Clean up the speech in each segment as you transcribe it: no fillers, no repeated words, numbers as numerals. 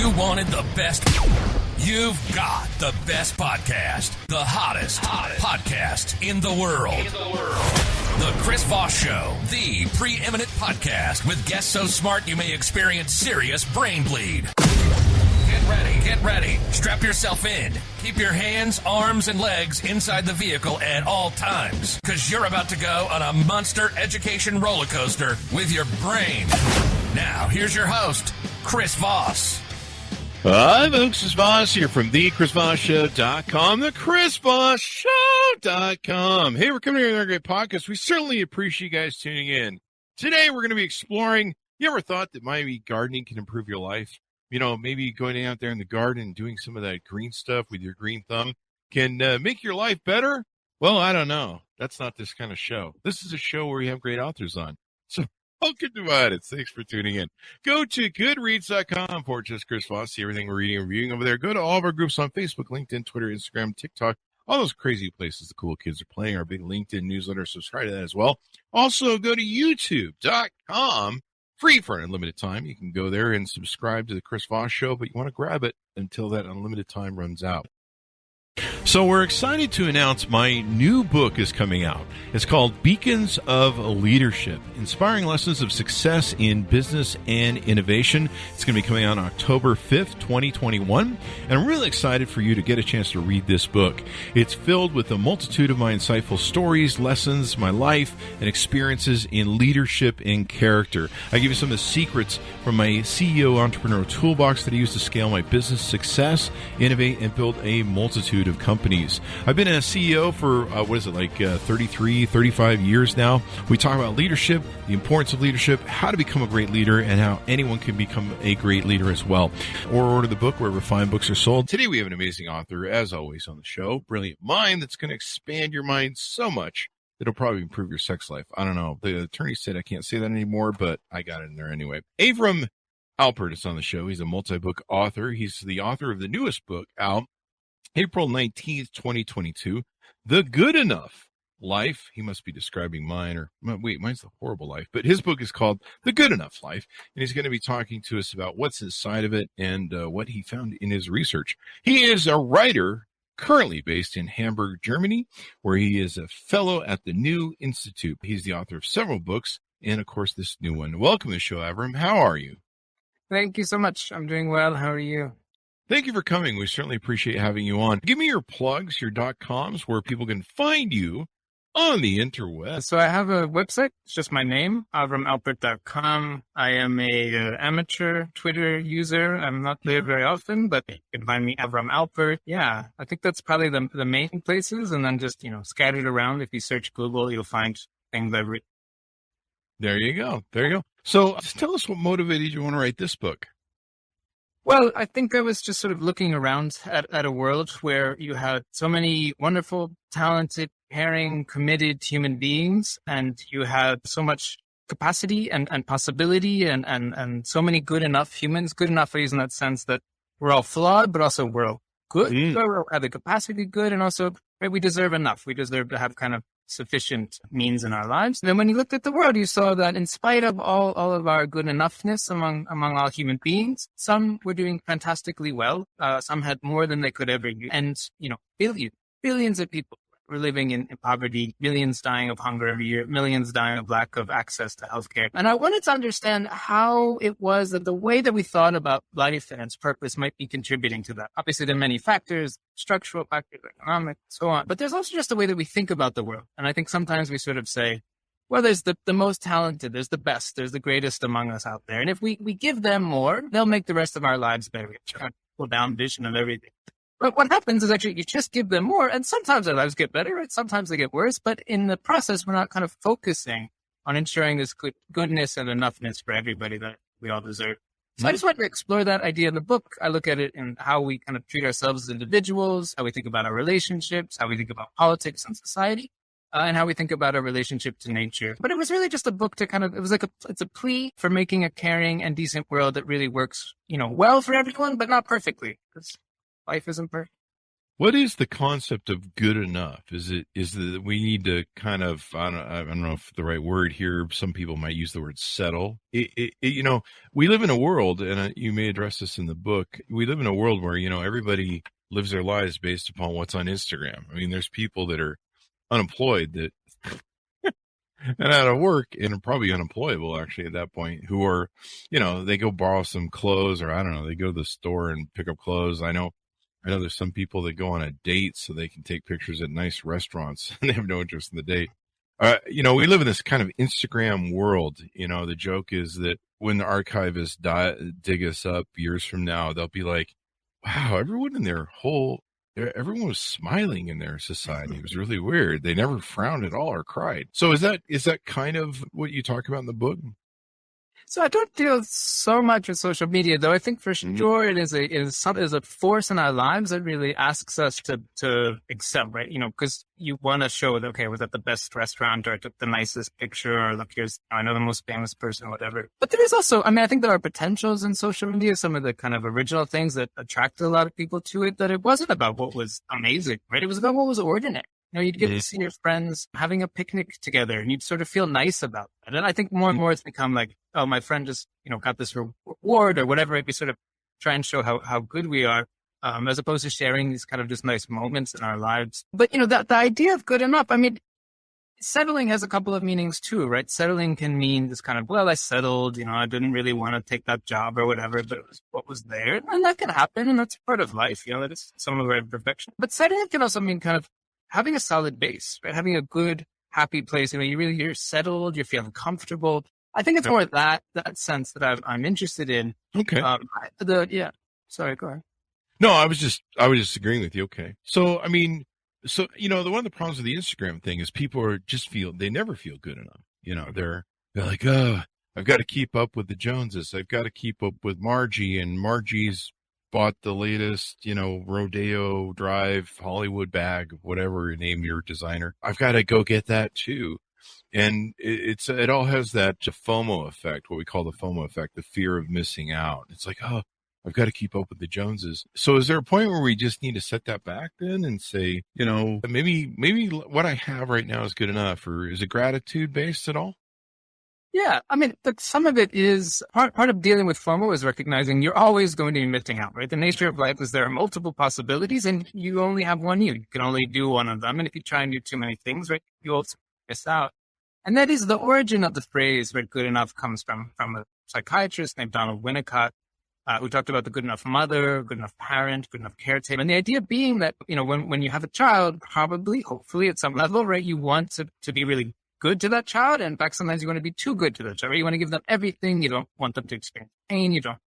You wanted the best. You've got the best podcast, the hottest podcast in the world. The Chris Voss Show, the preeminent podcast with guests so smart you may experience serious brain bleed. Get ready. Strap yourself in. Keep your hands, arms, and legs inside the vehicle at all times, because you're about to go on a monster education roller coaster with your brain. Now, here's your host, Chris Voss. Hi, folks. It's Voss here from thechrisvossshow.com, thechrisvossshow.com. Hey, we're coming here with our great podcast. We certainly appreciate you guys tuning in. Today, we're going to be exploring, you ever thought that maybe gardening can improve your life? You know, maybe going out there in the garden and doing some of that green stuff with your green thumb can make your life better? Well, I don't know. That's not this kind of show. This is a show where we have great authors on. So, welcome to it. Thanks for tuning in. Go to goodreads.com for just Chris Voss. See everything we're reading and reviewing over there. Go to all of our groups on Facebook, LinkedIn, Twitter, Instagram, TikTok, all those crazy places the cool kids are playing. Our big LinkedIn newsletter. Subscribe to that as well. Also, go to youtube.com. Free for an unlimited time. You can go there and subscribe to the Chris Voss Show, but you want to grab it until that unlimited time runs out. So we're excited to announce my new book is coming out. It's called Beacons of Leadership, Inspiring Lessons of Success in Business and Innovation. It's going to be coming out on October 5th, 2021. And I'm really excited for you to get a chance to read this book. It's filled with a multitude of my insightful stories, lessons, my life, and experiences in leadership and character. I give you some of the secrets from my CEO entrepreneur toolbox that I use to scale my business success, innovate, and build a multitude of companies. I've been a CEO for, 33, 35 years now. We talk about leadership, the importance of leadership, how to become a great leader, and how anyone can become a great leader as well. Or order the book wherever fine books are sold. Today we have an amazing author, as always, on the show. Brilliant mind that's going to expand your mind so much that it'll probably improve your sex life. I don't know. The attorney said I can't say that anymore, but I got it in there anyway. Avram Alpert is on the show. He's a multi-book author. He's the author of the newest book out, April 19th, 2022, The Good Enough Life. He must be describing mine, or wait, mine's The Horrible Life, but his book is called The Good Enough Life, and he's going to be talking to us about what's inside of it and what he found in his research. He is a writer currently based in Hamburg, Germany, where he is a fellow at the New Institute. He's the author of several books, and of course, this new one. Welcome to the show, Avram. How are you? Thank you so much. I'm doing well. How are you? Thank you for coming. We certainly appreciate having you on. Give me your plugs, your .coms, where people can find you on the interweb. So I have a website. It's just my name, avramalpert.com. I am a amateur Twitter user. I'm not there very often, but you can find me Avram Alpert. Yeah, I think that's probably the main places. And then just, scattered around. If you search Google, you'll find things I've written. There you go. So just tell us what motivated you want to write this book. Well, I think I was just sort of looking around at a world where you had so many wonderful, talented, caring, committed human beings, and you had so much capacity and possibility and so many good enough humans. Good enough is in that sense that we're all flawed, but also we're all good. So we have the capacity good, and also we deserve enough. We deserve to have kind of sufficient means in our lives. Then when you looked at the world, you saw that in spite of all of our good enoughness among all human beings, some were doing fantastically well. Some had more than they could ever use. And, billions of people were living in poverty, millions dying of hunger every year, millions dying of lack of access to healthcare. And I wanted to understand how it was that the way that we thought about life and its purpose might be contributing to that. Obviously, there are many factors, structural factors, economic, so on. But there's also just the way that we think about the world. And I think sometimes we sort of say, well, there's the most talented, there's the best, there's the greatest among us out there. And if we give them more, they'll make the rest of our lives better. We have a pull down vision of everything. But what happens is actually you just give them more, and sometimes their lives get better, right? Sometimes they get worse. But in the process, we're not kind of focusing on ensuring this goodness and enoughness for everybody that we all deserve. So I just wanted to explore that idea in the book. I look at it in how we kind of treat ourselves as individuals, how we think about our relationships, how we think about politics and society, and how we think about our relationship to nature. But it was really just a book to it's a plea for making a caring and decent world that really works, well for everyone, but not perfectly. Because life isn't perfect. What is the concept of good enough? Is that we need to kind of, I don't know if the right word here, some people might use the word settle. We live in a world, and you may address this in the book, we live in a world where, everybody lives their lives based upon what's on Instagram. I mean, there's people that are unemployed that and out of work and are probably unemployable actually at that point, who are, they go borrow some clothes, or I don't know, they go to the store and pick up clothes. I know there's some people that go on a date so they can take pictures at nice restaurants and they have no interest in the date. We live in this kind of Instagram world. The joke is that when the archivists dig us up years from now, they'll be like, wow, everyone was smiling in their society. It was really weird. They never frowned at all or cried. So is that kind of what you talk about in the book? So I don't deal so much with social media, though. I think for sure it is a force in our lives that really asks us to excel, right? Because you want to show that, okay, I was at the best restaurant, or I took the nicest picture, or look, I know the most famous person, or whatever. But there is also, I think there are potentials in social media, some of the kind of original things that attracted a lot of people to it, that it wasn't about what was amazing, right? It was about what was ordinary. You'd get to see your friends having a picnic together, and you'd sort of feel nice about that. And I think more and more it's become like, oh, my friend just, got this reward or whatever. We sort of try and show how good we are, as opposed to sharing these kind of just nice moments in our lives. But, the idea of good enough, settling has a couple of meanings too, right? Settling can mean this kind of, well, I settled, I didn't really want to take that job or whatever, but it was what was there. And that can happen, and that's part of life, that is some of our imperfection. But settling can also mean kind of having a solid base, right? Having a good, happy place. You're settled, you're feeling comfortable. I think it's more that sense that I'm interested in. Okay. Sorry, go ahead. No, I was just agreeing with you. Okay. So, one of the problems with the Instagram thing is people they never feel good enough. They're like, oh, I've got to keep up with the Joneses. I've got to keep up with Margie, and Margie's bought the latest, Rodeo Drive Hollywood bag, whatever you name your designer. I've got to go get that too. And it all has that FOMO effect, what we call the FOMO effect, the fear of missing out. It's like, oh, I've got to keep up with the Joneses. So is there a point where we just need to set that back then and say, maybe what I have right now is good enough? Or is it gratitude based at all? Yeah, some of it is part of dealing with FOMO is recognizing you're always going to be missing out, right? The nature of life is there are multiple possibilities, and you only have one you. You can only do one of them. And if you try and do too many things, right, you also miss out. And that is the origin of the phrase, right? Good enough comes from a psychiatrist named Donald Winnicott, who talked about the good enough mother, good enough parent, good enough caretaker. And the idea being that, when you have a child, probably, hopefully at some level, right, you want to be really good to that child. And in fact, sometimes you want to be too good to that child, right? You want to give them everything. You don't want them to experience pain. You don't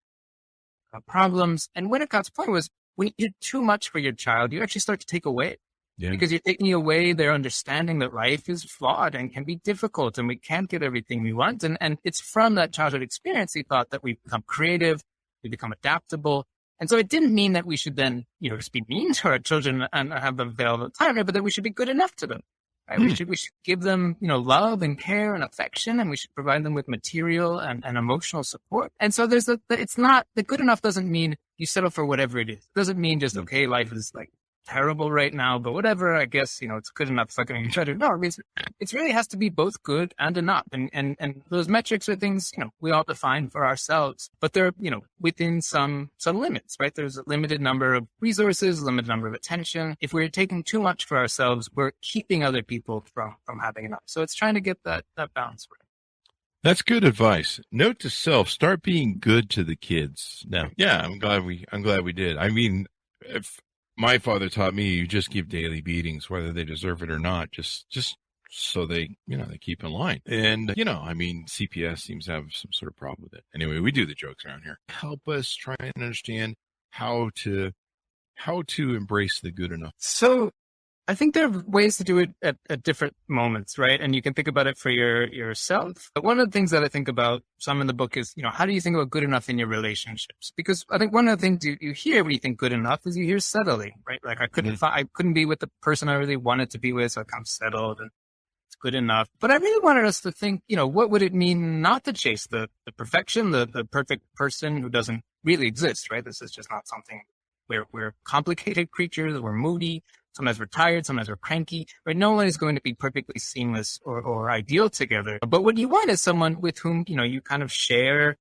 have problems. And Winnicott's point was, when you do too much for your child, you actually start to take away. Yeah. Because you're taking away their understanding that life is flawed and can be difficult, and we can't get everything we want. And it's from that childhood experience, he thought, that we become creative, we become adaptable. And so it didn't mean that we should then, just be mean to our children and have them fail all the time, right? But that we should be good enough to them. Right? We should give them, love and care and affection, and we should provide them with material and emotional support. And so it's not, the good enough doesn't mean you settle for whatever it is. It doesn't mean just, okay, life is like terrible right now, but whatever, I guess, it's good enough. It's not going to try to, no, it really has to be both good and enough. And those metrics are things, we all define for ourselves, but they're, within some limits, right? There's a limited number of resources, limited number of attention. If we're taking too much for ourselves, we're keeping other people from having enough. So it's trying to get that balance right. That's good advice. Note to self, start being good to the kids. Now, yeah, I'm glad we did. If my father taught me, you just give daily beatings, whether they deserve it or not, just so they keep in line. And, CPS seems to have some sort of problem with it. Anyway, we do the jokes around here. Help us try and understand how to embrace the good enough. So I think there are ways to do it at different moments, right? And you can think about it for yourself. But one of the things that I think about some in the book is, how do you think about good enough in your relationships? Because I think one of the things you hear when you think good enough is you hear settling, right? Like I couldn't be with the person I really wanted to be with, so I'm settled and it's good enough. But I really wanted us to think, what would it mean not to chase the perfection, the perfect person who doesn't really exist, right? This is just not something we're complicated creatures. We're moody. Sometimes we're tired. Sometimes we're cranky. Right? No one is going to be perfectly seamless or ideal together. But what you want is someone with whom, you kind of share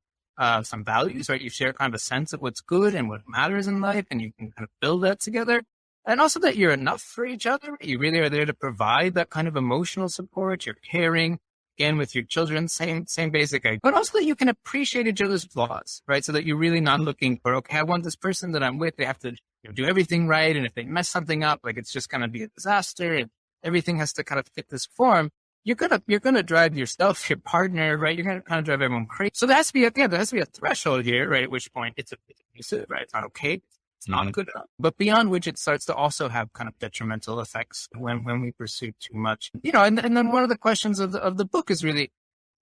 some values, right? You share kind of a sense of what's good and what matters in life, and you can kind of build that together. And also that you're enough for each other. You really are there to provide that kind of emotional support. You're caring. Again, with your children, same basic idea. But also that you can appreciate each other's flaws, right? So that you're really not looking for, okay, I want this person that I'm with, they have to do everything right. And if they mess something up, like it's just going to be a disaster and everything has to kind of fit this form. You're going to drive yourself, your partner, right? You're going to kind of drive everyone crazy. So there has to be a threshold here, right? At which point it's abusive, right? It's not okay. It's not good enough. But beyond which it starts to also have kind of detrimental effects when we pursue too much. And then one of the questions of the book is really,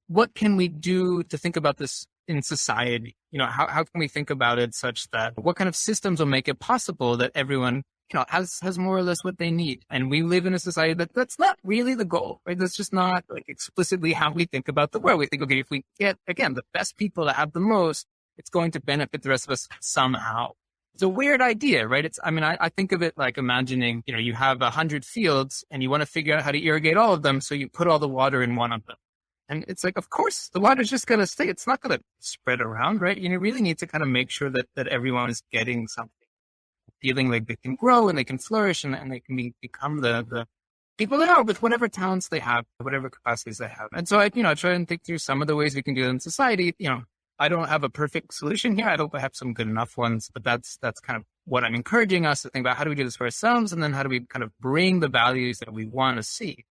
what can we do to think about this in society? How can we think about it such that what kind of systems will make it possible that everyone, has more or less what they need? And we live in a society that's not really the goal, right? That's just not like explicitly how we think about the world. We think, okay, if we get, again, the best people to have the most, it's going to benefit the rest of us somehow. It's a weird idea, right? I think of it like imagining, you have 100 fields and you want to figure out how to irrigate all of them. So you put all the water in one of them. And it's like, of course, the water's just going to stay. It's not going to spread around, right? You really need to kind of make sure that everyone is getting something, feeling like they can grow and they can flourish and they can become the people they are with whatever talents they have, whatever capacities they have. And so I try and think through some of the ways we can do it in society. I don't have a perfect solution here. I don't have some good enough ones, but that's kind of what I'm encouraging us to think about. How do we do this for ourselves? And then how do we kind of bring the values that we want to see?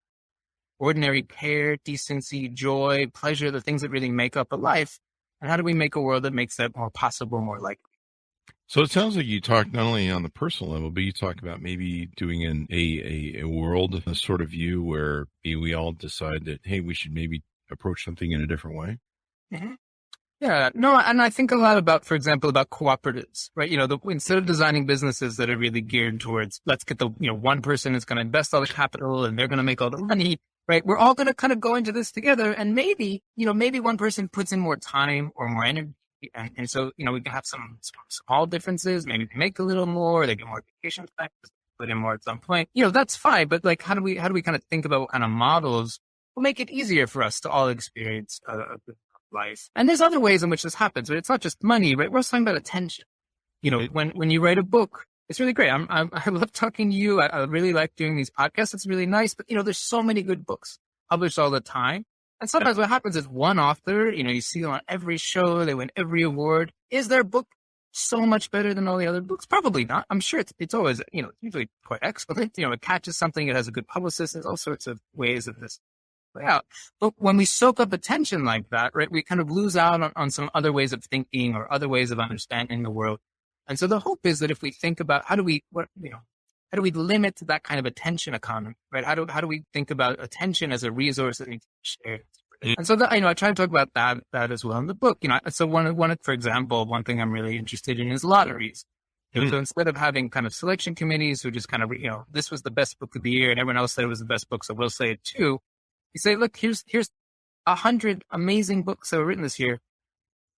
Ordinary care, decency, joy, pleasure, the things that really make up a life. And how do we make a world that makes that more possible, more likely? So it sounds like you talk not only on the personal level, but you talk about maybe doing a world, a sort of view where we all decide that, hey, we should maybe approach something in a different way. Mm-hmm. Yeah, no, and I think a lot about, for example, about cooperatives, right? Instead of designing businesses that are really geared towards, let's get the, one person is going to invest all the capital and they're going to make all the money, right? We're all going to kind of go into this together, and maybe one person puts in more time or more energy. And so, we can have some small differences. Maybe they make a little more, they get more vacation time, put in more at some point. That's fine. But like, how do we kind of think about what kind of models will make it easier for us to all experience life? And there's other ways in which this happens, but it's not just money, right? We're also talking about attention. When you write a book, it's really great. I love talking to you. I really like doing these podcasts. It's really nice, but there's so many good books published all the time. And sometimes what happens is one author, you see them on every show, they win every award. Is their book so much better than all the other books? Probably not. I'm sure it's always, usually quite excellent. It catches something, it has a good publicist. There's all sorts of ways of this play out. But when we soak up attention like that, right, we kind of lose out on some other ways of thinking or other ways of understanding the world. And so the hope is that if we think about how do we limit that kind of attention economy, right? How do we think about attention as a resource that needs to be shared? And so I try to talk about that as well in the book. So for example, one thing I'm really interested in is lotteries. So instead of having kind of selection committees who just kind of, this was the best book of the year and everyone else said it was the best book, so we'll say it too. You say, look, here's 100 amazing books that were written this year.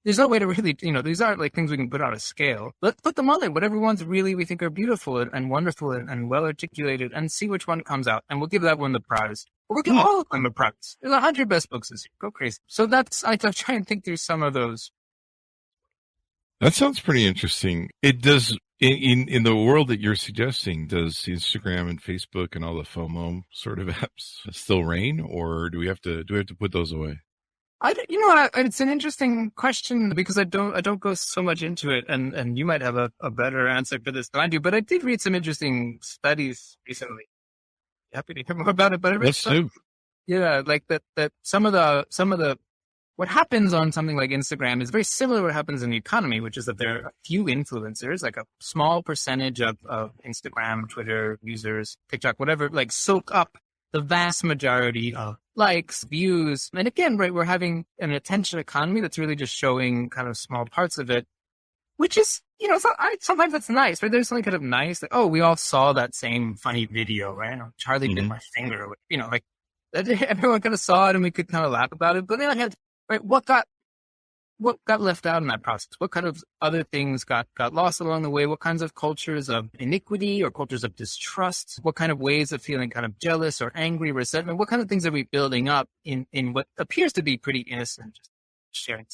There's no way to really, these aren't like things we can put on a scale. Let's put them all in, whatever ones really we think are beautiful and wonderful and well articulated, and see which one comes out. And we'll give that one the prize. Or we'll give all of them a prize. There's 100 best books this year. Go crazy. So I try and think through some of those. That sounds pretty interesting. It does, in the world that you're suggesting, does Instagram and Facebook and all the FOMO sort of apps still reign, or do we have to put those away? It's an interesting question because I don't go so much into it, and you might have a better answer for this than I do. But I did read some interesting studies recently. Happy to hear more about it. But Let's do. Yeah, like that some of the what happens on something like Instagram is very similar to what happens in the economy, which is that there are a few influencers, like a small percentage of Instagram, Twitter users, TikTok, whatever, like soak up the vast majority of likes, views. And again, right, we're having an attention economy that's really just showing kind of small parts of it, which is, sometimes that's nice, right? There's something kind of nice, like, oh, we all saw that same funny video, right? Charlie bit my finger, like everyone kind of saw it and we could kind of laugh about it. But then I had, right, what got what got left out in that process? What kind of other things got lost along the way? What kinds of cultures of iniquity or cultures of distrust? What kind of ways of feeling kind of jealous or angry, resentment? What kind of things are we building up in what appears to be pretty innocent, just sharing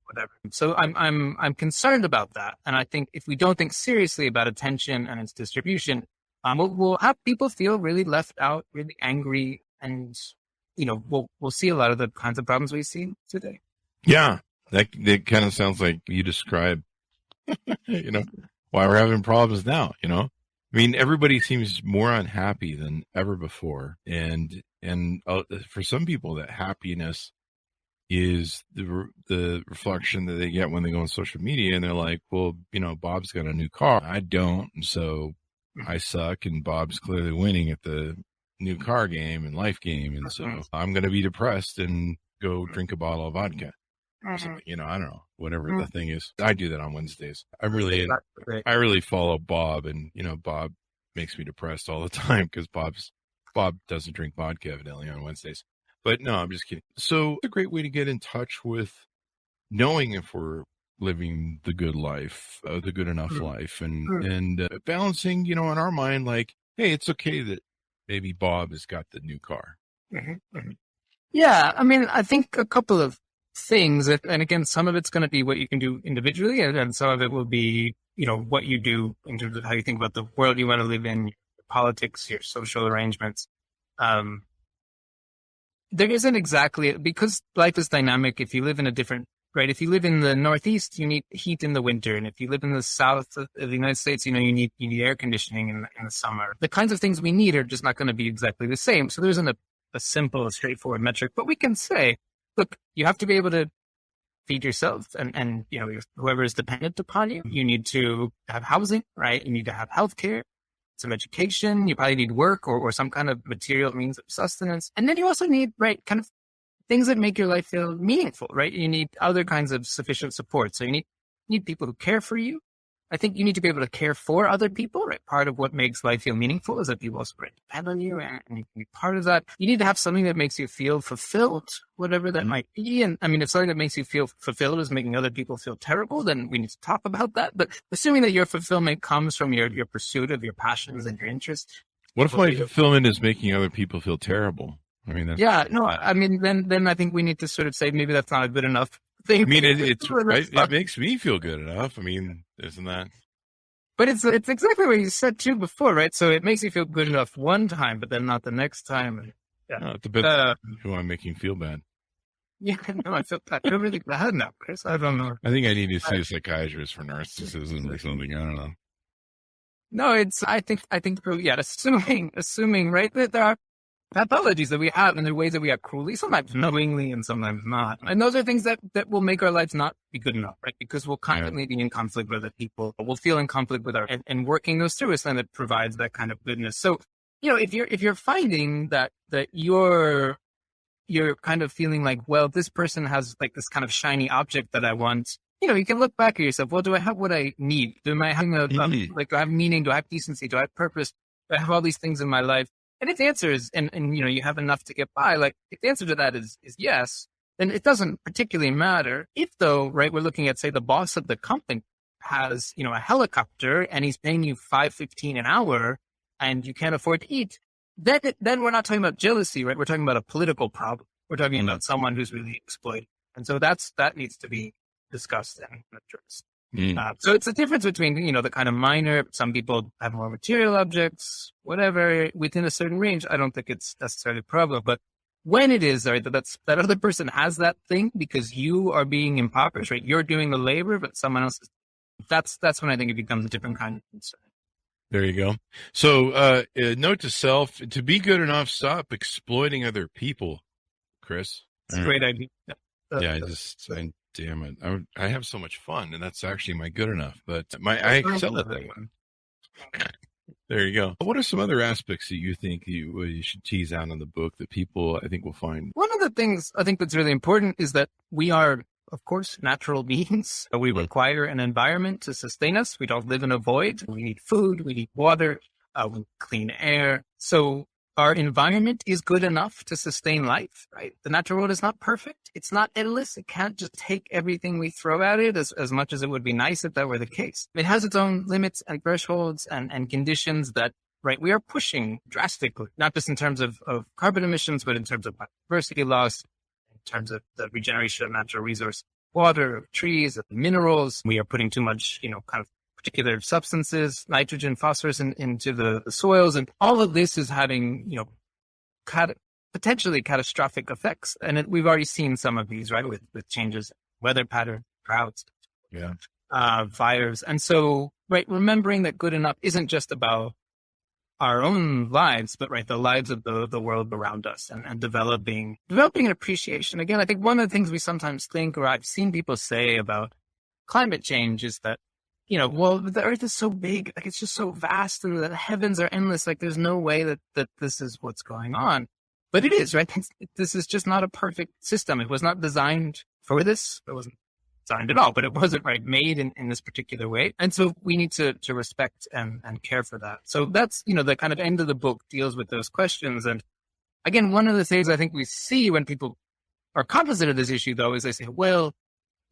whatever? So I'm concerned about that. And I think if we don't think seriously about attention and its distribution, we'll have people feel really left out, really angry, and we'll see a lot of the kinds of problems we see today. Yeah, that kind of sounds like you describe, why we're having problems now. I mean, everybody seems more unhappy than ever before, and for some people, that happiness is the reflection that they get when they go on social media, and they're like, well, Bob's got a new car, I don't, and so I suck, and Bob's clearly winning at the new car game and life game, and so I'm going to be depressed and go drink a bottle of vodka. Or something, I don't know, whatever the thing is. I do that on Wednesdays. I really follow Bob, and Bob makes me depressed all the time because Bob doesn't drink vodka evidently on Wednesdays. But no, I'm just kidding. So it's a great way to get in touch with knowing if we're living the good life, the good enough life, and balancing, in our mind, like, hey, it's okay that maybe Bob has got the new car. Yeah, I mean, I think a couple of things, and again, some of it's going to be what you can do individually, and some of it will be, what you do in terms of how you think about the world you want to live in, your politics, your social arrangements. There isn't exactly, because life is dynamic. If you live in if you live in the Northeast, you need heat in the winter. And if you live in the South of the United States, you need air conditioning in the summer. The kinds of things we need are just not going to be exactly the same. So there isn't a simple, straightforward metric, but we can say, look, you have to be able to feed yourself and whoever is dependent upon you. You need to have housing, right? You need to have healthcare, some education. You probably need work or some kind of material means of sustenance. And then you also need, right, kind of things that make your life feel meaningful, right? You need other kinds of sufficient support. So you need people who care for you. I think you need to be able to care for other people, right? Part of what makes life feel meaningful is that people also depend on you and you can be part of that. You need to have something that makes you feel fulfilled, whatever that might be. And I mean, if something that makes you feel fulfilled is making other people feel terrible, then we need to talk about that. But assuming that your fulfillment comes from your pursuit of your passions and your interests. What if my fulfillment is making other people feel terrible? I mean, then I think we need to sort of say maybe that's not a good enough thing. I mean, it makes me feel good enough. I mean, isn't that? But it's exactly what you said too before, right? So it makes you feel good enough one time, but then not the next time. Yeah, no, it's a bit who I'm making feel bad. Yeah, no, I feel really bad now, Chris. I don't know. I think I need to see a psychiatrist for narcissism or something. I don't know. No, I think, assuming, right, that there are pathologies that we have and there are ways that we act cruelly, sometimes knowingly and sometimes not. And those are things that will make our lives not be good enough, right? Because we'll constantly be in conflict with other people. We'll feel in conflict with and working those through is then that provides that kind of goodness. So, if you're finding that you're kind of feeling like, well, this person has like this kind of shiny object that I want, you can look back at yourself. Well, do I have what I need? Do I have do I have meaning? Do I have decency? Do I have purpose? Do I have all these things in my life? And if the answer is, and you have enough to get by, like if the answer to that is yes, then it doesn't particularly matter. If though, right, we're looking at, say, the boss of the company has, a helicopter and he's paying you $5.15 an hour and you can't afford to eat, then we're not talking about jealousy, right? We're talking about a political problem. We're talking about someone who's really exploited. And so that needs to be discussed and addressed. So it's the difference between, the kind of minor, some people have more material objects, whatever, within a certain range. I don't think it's necessarily a problem. But when it is, right, that other person has that thing because you are being impoverished, right? You're doing the labor, but someone else is. That's when I think it becomes a different kind of concern. There you go. So, note to self, to be good enough, stop exploiting other people, Chris. It's a great idea. Damn it. I have so much fun, and that's actually my good enough, but I excel at that one. There you go. What are some other aspects that you think you should tease out in the book that people, I think, will find? One of the things I think that's really important is that we are, of course, natural beings. We require an environment to sustain us. We don't live in a void. We need food. We need water. We need clean air. So our environment is good enough to sustain life, right? The natural world is not perfect. It's not endless. It can't just take everything we throw at it as much as it would be nice if that were the case. It has its own limits and thresholds and conditions that, right, we are pushing drastically, not just in terms of carbon emissions, but in terms of biodiversity loss, in terms of the regeneration of natural resource, water, trees, minerals. We are putting too much, kind of particular substances, nitrogen, phosphorus into the soils. And all of this is having, potentially catastrophic effects. And we've already seen some of these, right, with changes, weather pattern, droughts, fires. And so, right, remembering that good enough isn't just about our own lives, but right, the lives of the world around us and developing an appreciation. Again, I think one of the things we sometimes think, or I've seen people say about climate change is that, well, the earth is so big, like it's just so vast and the heavens are endless. Like there's no way that this is what's going on. But it is, right? This is just not a perfect system. It was not designed for this. It wasn't designed at all, but it wasn't made in this particular way. And so we need to respect and care for that. So that's, the kind of end of the book deals with those questions. And again, one of the things I think we see when people are cognizant of this issue, though, is they say, well,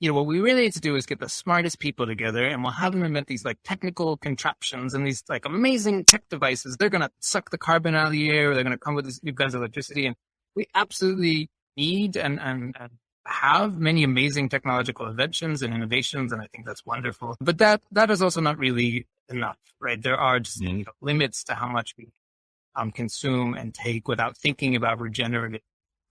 what we really need to do is get the smartest people together and we'll have them invent these technical contraptions and these amazing tech devices. They're going to suck the carbon out of the air. They're going to come with these new kinds of electricity. And we absolutely need and have many amazing technological inventions and innovations. And I think that's wonderful. But that is also not really enough, right? There are just limits to how much we consume and take without thinking about regenerative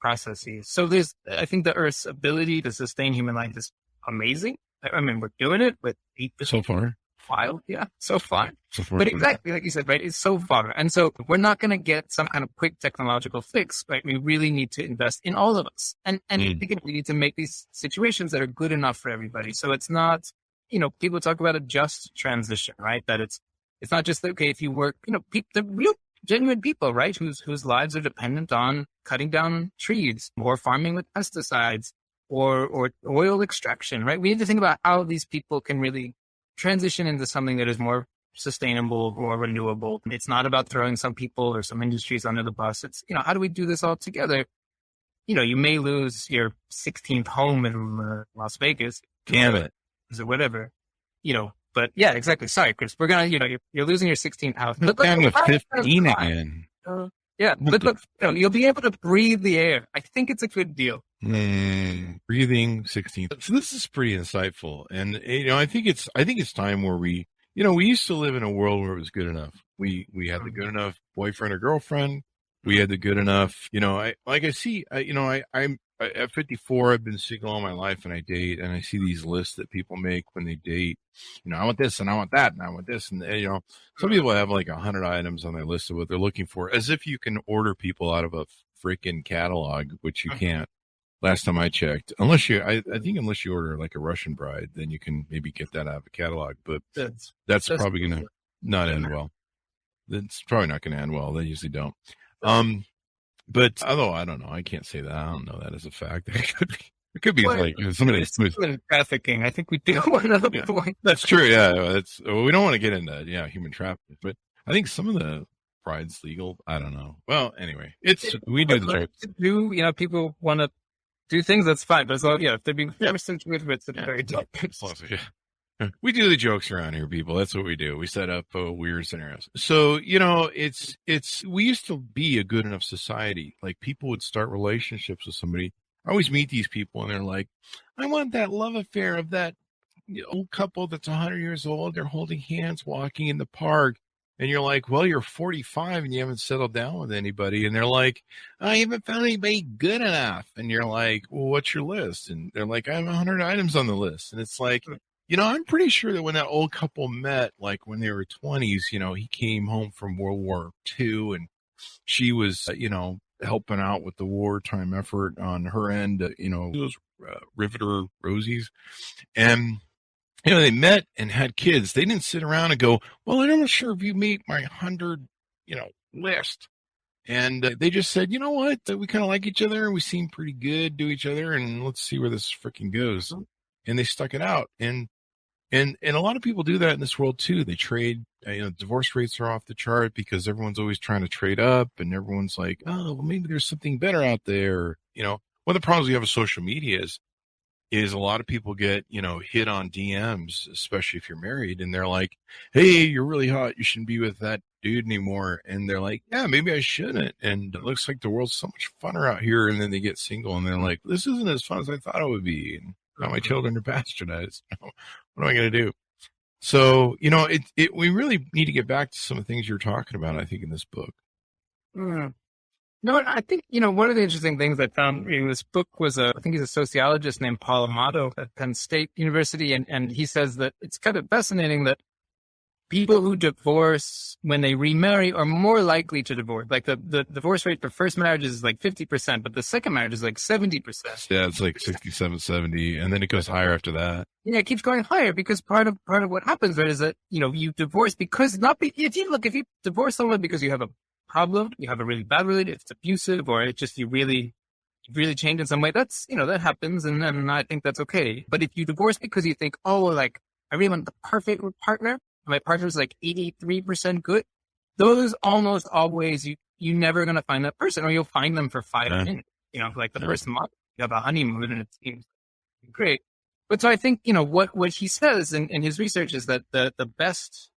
processes. So I think the Earth's ability to sustain human life is amazing. I mean, we're doing it with 8% so far. Wild, yeah, so far. But exactly like you said, right? It's so far, and so we're not going to get some kind of quick technological fix, right? We really need to invest in all of us, and again, we need to make these situations that are good enough for everybody. So it's not, people talk about a just transition, right? That it's not just that, okay, if you work, the real genuine people, right, whose lives are dependent on cutting down trees or farming with pesticides or oil extraction, right? We need to think about how these people can really transition into something that is more sustainable, more renewable. It's not about throwing some people or some industries under the bus. It's, how do we do this all together? You may lose your 16th home in Las Vegas. Damn it. Or whatever, but yeah, exactly. Sorry, Chris, we're going to, you're losing your 16th house. Down to 15 again. Yeah, but look, you'll be able to breathe the air. I think it's a good deal. Breathing 16th. So this is pretty insightful. And, I think it's time where we used to live in a world where it was good enough. We had the good enough boyfriend or girlfriend. We had the good enough, I'm at 54, I've been single all my life and I date and I see these lists that people make when they date. I want this and I want that and I want this. And, some people have 100 items on their list of what they're looking for, as if you can order people out of a freaking catalog, which you can't. Last time I checked, unless you order a Russian bride, then you can maybe get that out of a catalog, but that's probably going to not end well. That's probably not going to end well. They usually don't. But although I don't know, I can't say that. I don't know that as a fact. It could be somebody trafficking. I think we do want another point. That's true. Yeah, we don't want to get into human trafficking, but I think some of the bride's legal. I don't know. Well, anyway, we do the jokes. People want to do things. That's fine, but if they're being forced into it, it's very different. We do the jokes around here, people. That's what we do. We set up weird scenarios. So, we used to be a good enough society. People would start relationships with somebody. I always meet these people and they're like, I want that love affair of that old couple that's 100 years old. They're holding hands, walking in the park. And you're like, well, you're 45 and you haven't settled down with anybody. And they're like, I haven't found anybody good enough. And you're like, well, what's your list? And they're like, I have 100 items on the list. And it's like, I'm pretty sure that when that old couple met, when they were 20s, he came home from World War II and she was, helping out with the wartime effort on her end, those Riveter Rosies. And, they met and had kids. They didn't sit around and go, well, I'm not sure if you meet my 100, list. And they just said, you know what? We kind of like each other and we seem pretty good to each other and let's see where this freaking goes. And they stuck it out. And And a lot of people do that in this world too. They trade, divorce rates are off the chart because everyone's always trying to trade up, and everyone's like, oh, well, maybe there's something better out there. One of the problems we have with social media is a lot of people get, hit on DMs, especially if you're married, and they're like, hey, you're really hot. You shouldn't be with that dude anymore. And they're like, yeah, maybe I shouldn't. And it looks like the world's so much funner out here. And then they get single and they're like, this isn't as fun as I thought it would be. And now my children are bastardized. What am I going to do? So, we really need to get back to some of the things you're talking about, I think, in this book. No, I think, one of the interesting things I found reading this book was I think he's a sociologist named Paul Amato at Penn State University. And he says that it's kind of fascinating that people who divorce when they remarry are more likely to divorce. Like the divorce rate for first marriages is like 50%, but the second marriage is like 70%. Yeah, it's like 67, 70, and then it goes higher after that. Yeah, it keeps going higher because part of what happens, right, is that, you divorce because if you divorce someone because you have a problem, you have a really bad relationship, it's abusive, or it's just you really changed in some way, that's, that happens, and I think that's okay. But if you divorce because you think, oh, like, I really want the perfect partner, my partner's like 83% good, those almost always, you're never going to find that person, or you'll find them for 5 minutes, like the first month, you have a honeymoon and it seems great. But so I think, what he says in his research is that the best,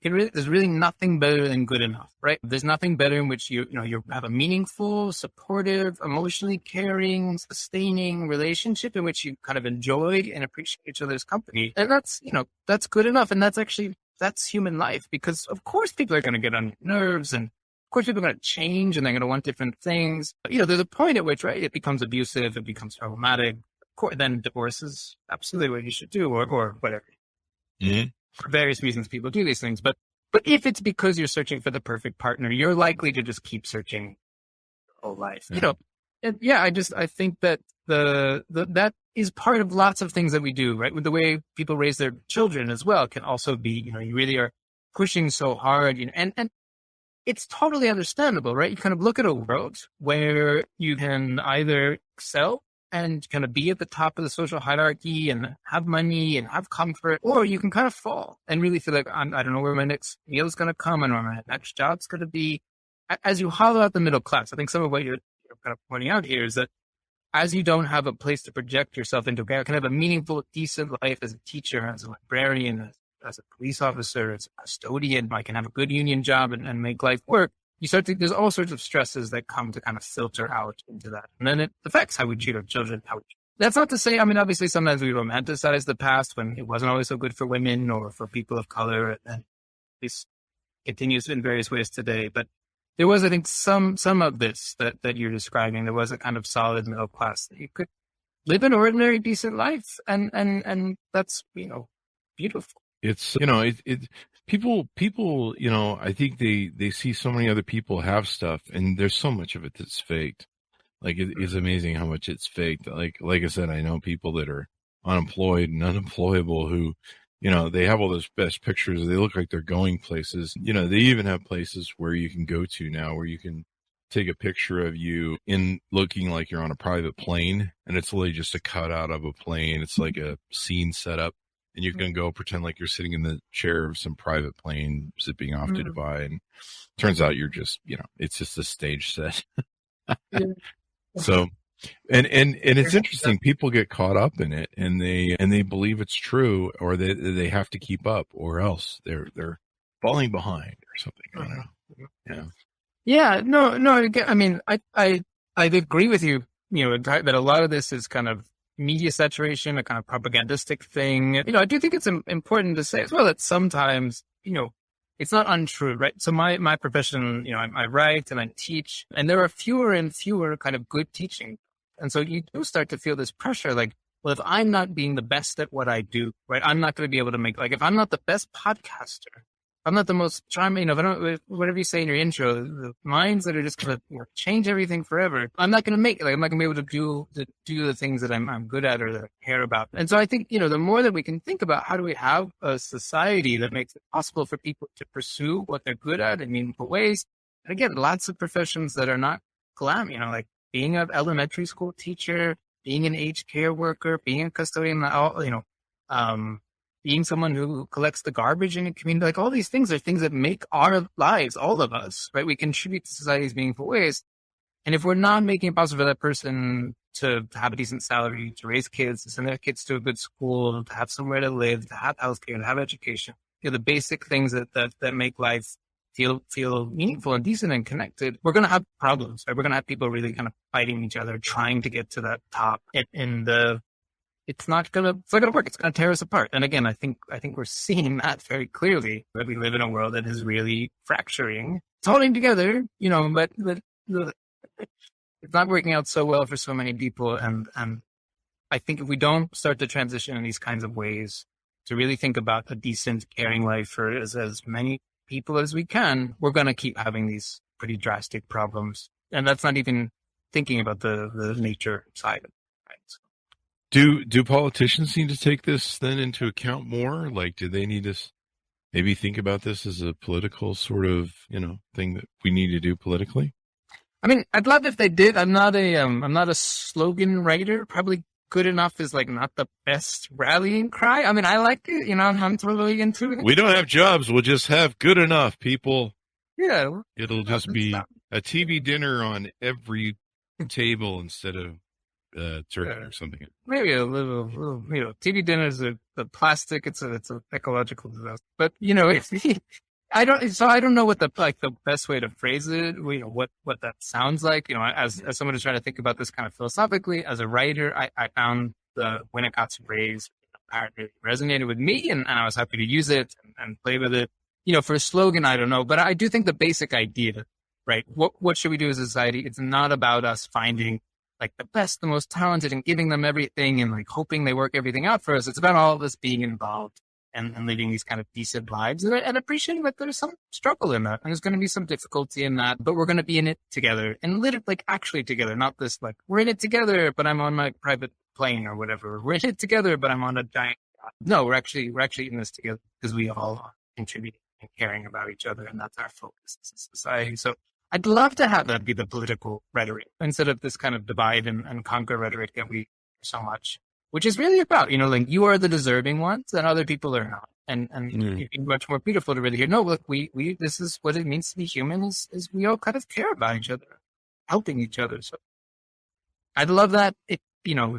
there's really nothing better than good enough, right? There's nothing better in which you have a meaningful, supportive, emotionally caring, sustaining relationship in which you kind of enjoy and appreciate each other's company. And that's good enough. And that's human life, because of course people are going to get on your nerves, and of course people are going to change, and they're going to want different things. But, there's a point at which, right, it becomes abusive, it becomes problematic. Of course, then divorce is absolutely what you should do, or whatever. Mm-hmm. For various reasons, people do these things. But if it's because you're searching for the perfect partner, you're likely to just keep searching your whole life. Yeah. I think that that is part of lots of things that we do, right? With the way people raise their children as well can also be, you really are pushing so hard, and it's totally understandable, right? You kind of look at a world where you can either excel and kind of be at the top of the social hierarchy and have money and have comfort, or you can kind of fall and really feel like, I don't know where my next meal is going to come and where my next job's going to be. As you hollow out the middle class, I think some of what you're kind of pointing out here is that as you don't have a place to project yourself into, kind of have a meaningful, decent life as a teacher, as a librarian, as a police officer, as a custodian, I can have a good union job and make life work. You start to, there's all sorts of stresses that come to kind of filter out into that. And then it affects how we treat our children. That's not to say, obviously sometimes we romanticize the past when it wasn't always so good for women or for people of color. And this continues in various ways today. But there was, I think, some of this that you're describing. There was a kind of solid middle class that you could live an ordinary, decent life. And that's, beautiful. It's, people, I think they see so many other people have stuff, and there's so much of it that's faked. Like, it's amazing how much it's faked. Like I said, I know people that are unemployed and unemployable who, they have all those best pictures. They look like they're going places. They even have places where you can go to now where you can take a picture of you in looking like you're on a private plane, and it's literally just a cutout of a plane. It's like a scene set up. And you can go pretend like you're sitting in the chair of some private plane zipping off to Dubai. And turns out you're just, it's just a stage set. So, and it's interesting. People get caught up in it, and they believe it's true, or they have to keep up, or else they're falling behind or something. I don't know. Yeah. Yeah. No. I agree with you. That a lot of this is kind of media saturation, a kind of propagandistic thing. I do think it's important to say as well that sometimes, it's not untrue, right? So my profession, I write and I teach, and there are fewer and fewer kind of good teaching. And so you do start to feel this pressure, like, well, if I'm not being the best at what I do, right, I'm not going to be able to make, like, if I'm not the best podcaster, I'm not the most charming, if I don't, whatever you say in your intro, the minds that are just going to change everything forever, I'm not going to make it. Like, I'm not going to be able to do the things that I'm good at or that I care about. And so I think, the more that we can think about how do we have a society that makes it possible for people to pursue what they're good at in meaningful ways. And again, lots of professions that are not glam, like being an elementary school teacher, being an aged care worker, being a custodian, being someone who collects the garbage in a community. Like all these things are things that make our lives, all of us, right? We contribute to society's meaningful ways. And if we're not making it possible for that person to have a decent salary, to raise kids, to send their kids to a good school, to have somewhere to live, to have healthcare, to have education, the basic things that make life feel meaningful and decent and connected, we're going to have problems, right? We're going to have people really kind of fighting each other, trying to get to that top. It's not going to work. It's going to tear us apart. And again, I think we're seeing that very clearly, that we live in a world that is really fracturing. It's holding together, but it's not working out so well for so many people. And I think if we don't start to transition in these kinds of ways to really think about a decent, caring life for as many people as we can, we're going to keep having these pretty drastic problems. And that's not even thinking about the nature side of it. Right? So. Do politicians need to take this then into account more? Like, do they need to maybe think about this as a political sort of, thing that we need to do politically? I mean, I'd love if they did. I'm not a slogan writer. Probably good enough is like not the best rallying cry. I mean, I like it, I'm totally into it. We don't have jobs. We'll just have good enough, people. Yeah. It'll just be a TV dinner on every table instead of turkey or something. Maybe a little, TV dinners are the plastic. It's a ecological disaster. But, I don't know what the best way to phrase it, what that sounds like, as someone who's trying to think about this kind of philosophically. As a writer, I found the Winnicott's phrase really resonated with me, and I was happy to use it and play with it. For a slogan, I don't know, but I do think the basic idea, right? What should we do as a society? It's not about us finding like the best, the most talented and giving them everything and like hoping they work everything out for us. It's about all of us being involved and living these kind of decent lives and appreciating that there's some struggle in that. And there's going to be some difficulty in that, but we're going to be in it together and actually together, not this, like, we're in it together, but I'm on my private plane or whatever. We're in it together, but I'm on a giant yacht. No, we're actually in this together because we all are contributing and caring about each other. And that's our focus as a society. So I'd love to have that be the political rhetoric instead of this kind of divide and conquer rhetoric that we so much. Which is really about, like you are the deserving ones and other people are not. And it'd be much more beautiful to really hear, no, look, we this is what it means to be human is we all kind of care about each other, helping each other. So I'd love that. If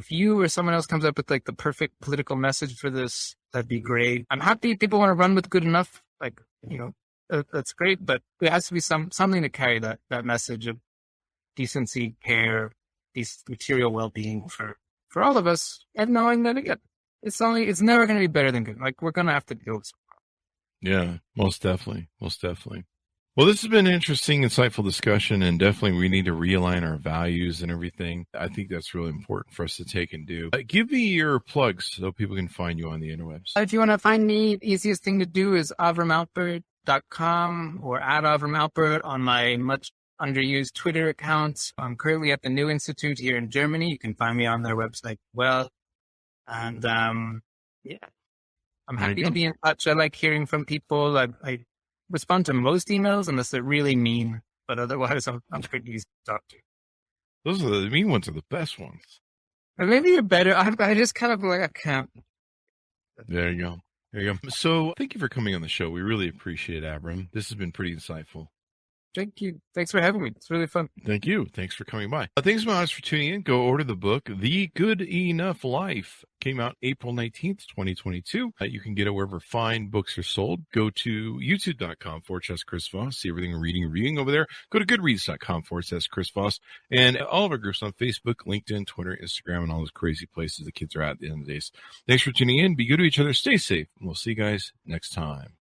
you or someone else comes up with like the perfect political message for this, that'd be great. I'm happy if people want to run with good enough, that's great, but there has to be something to carry that message of decency, care, these material well-being for all of us, and knowing that again, it's never going to be better than good. Like we're going to have to deal with some. Yeah, most definitely. Well, this has been an interesting, insightful discussion, and definitely we need to realign our values and everything. I think that's really important for us to take and do. Give me your plugs so people can find you on the interwebs. If you want to find me, the easiest thing to do is avramalpert.com or @avramalpert on my much underused Twitter accounts. I'm currently at the New Institute here in Germany. You can find me on their website. Well, and I'm happy to be in touch. I like hearing from people. I respond to most emails unless they're really mean, but otherwise I'm pretty easy to talk to. Those are the mean ones are the best ones. Or maybe you're better. I just kind of like I can't. There you go. So thank you for coming on the show. We really appreciate it, Avram. This has been pretty insightful. Thank you. Thanks for having me. It's really fun. Thank you. Thanks for coming by. Thanks so much for tuning in. Go order the book, The Good Enough Life. Came out April 19th, 2022. You can get it wherever fine books are sold. Go to youtube.com/Chris Voss. See everything we're reading and reviewing over there. Go to goodreads.com/Chris Voss. And all of our groups on Facebook, LinkedIn, Twitter, Instagram, and all those crazy places the kids are at the end of the day. Thanks for tuning in. Be good to each other. Stay safe. And we'll see you guys next time.